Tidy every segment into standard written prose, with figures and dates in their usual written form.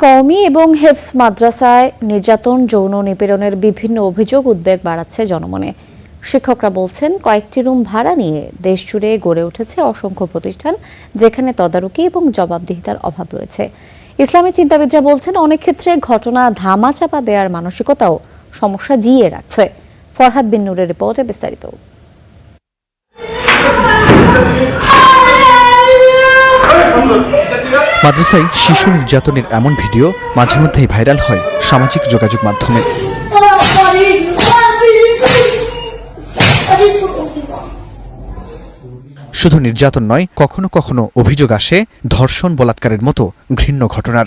কওমি এবং হেফজ মাদ্রাসায় নির্যাতন, যৌন নিপীড়নের বিভিন্ন অভিযোগ উদ্বেগ বাড়াচ্ছে জনমনে। শিক্ষকরা বলছেন, কয়েকটি রুম ভাড়া নিয়ে দেশজুড়ে গড়ে উঠেছে অসংখ্য প্রতিষ্ঠান, যেখানে তদারকি এবং জবাবদিহিতার অভাব রয়েছে। ইসলামী চিন্তাবিদরা বলছেন, অনেক ক্ষেত্রে ঘটনা ধামাচাপা দেওয়ার মানসিকতাও সমস্যা জিইয়ে রাখছে। ফরহাদ বিন নূরের রিপোর্টে বিস্তারিত। মাদ্রাসায় শিশু নির্যাতনের এমন ভিডিও মাঝে মধ্যেই ভাইরাল হয় সামাজিক যোগাযোগ মাধ্যমে। শুধু নির্যাতন নয়, কখনো কখনো অভিযোগ আসে ধর্ষণ, বলাৎকারের মতো ঘৃণ্য ঘটনার।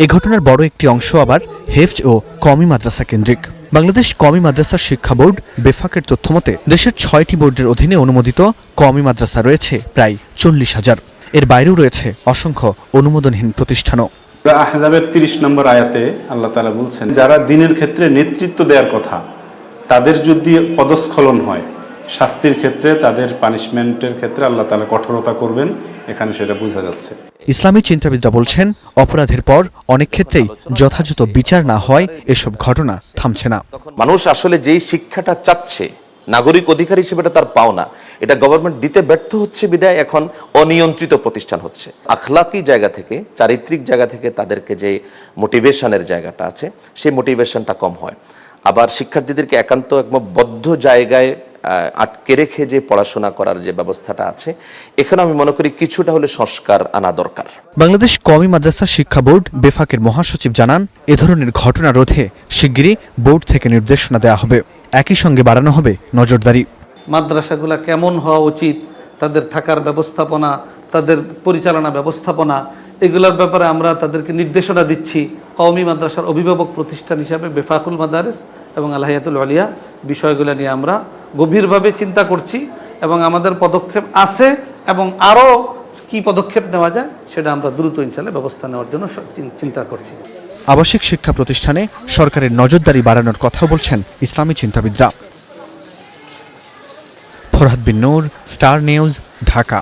এই ঘটনার বড় একটি অংশ আবার হেফজ ও কওমি মাদ্রাসা কেন্দ্রিক। বাংলাদেশ কওমি মাদ্রাসা শিক্ষা বোর্ড বেফাকের তথ্যমতে দেশের 6টি বোর্ডের অধীনে অনুমোদিত কওমি মাদ্রাসা রয়েছে প্রায় 40,000। এর বাইরেও রয়েছে অসংখ্য অনুমোদনহীন প্রতিষ্ঠানও। আহজাবের 30 নম্বর আয়াতে আল্লাহ তাআলা বলছেন, যারা দ্বীনের ক্ষেত্রে নেতৃত্ব দেওয়ার কথা, তাদের যদি পদস্খলন হয়, শাস্তির ক্ষেত্রে, তাদের পানিশমেন্টের ক্ষেত্রে আল্লাহ তাআলা কঠোরতা করবেন, এখানে সেটা বোঝা যাচ্ছে। ইসলামী চিন্তাবিদরা বলছেন, অপরাধের পর অনেক ক্ষেত্রেই যথাযথ বিচার না হয় এসব ঘটনা থামছে না। মানুষ আসলে যেই শিক্ষাটা চাচ্ছে, নাগরিক অধিকার হিসেবে এটা তার পাওনা, এটা গভর্নমেন্ট দিতে ব্যর্থ হচ্ছে বিধায় এখন অনিয়ন্ত্রিত প্রতিষ্ঠান হচ্ছে। আখলাকি জায়গা থেকে, চারিত্রিক জায়গা থেকে তাদেরকে যে মোটিভেশনের জায়গাটা আছে, সেই মোটিভেশনটা কম হয়। আবার শিক্ষার্থীদেরকে একান্ত একদম বদ্ধ জায়গায় আটকে রেখে যে পড়াশোনা করার যে ব্যবস্থাটা আছে, এখানে আমি মনে করি কিছুটা হলে সংস্কার আনা দরকার। বাংলাদেশ কওমি মাদ্রাসা শিক্ষা বোর্ড বেফাকের মহাসচিব জানান, এ ধরনের ঘটনা রোধে শিগগিরই বোর্ড থেকে নির্দেশনা দেওয়া হবে। একই সঙ্গে বাড়ানো হবে নজরদারি। মাদ্রাসাগুলো কেমন হওয়া উচিত, তাদের থাকার ব্যবস্থাপনা, তাদের পরিচালনা ব্যবস্থাপনা, এগুলোর ব্যাপারে আমরা তাদেরকে নির্দেশনা দিচ্ছি। কওমি মাদ্রাসার অভিভাবক প্রতিষ্ঠান হিসাবে বেফাকুল মাদারিস এবং আল হায়াতুল আলিয়া বিষয়গুলো নিয়ে আমরা গভীরভাবে চিন্তা করছি এবং আমাদের পদক্ষেপ আছে এবং আরও কি পদক্ষেপ নেওয়া যায় সেটা আমরা দ্রুত ইনশাআল্লাহ ব্যবস্থা নেওয়ার জন্য চিন্তা করছি। আবাসিক শিক্ষা প্রতিষ্ঠানে সরকারের নজরদারি বাড়ানোর কথা বলছেন ইসলামী চিন্তাবিদরা। ফরহাদ বিন নূর, স্টার নিউজ, ঢাকা।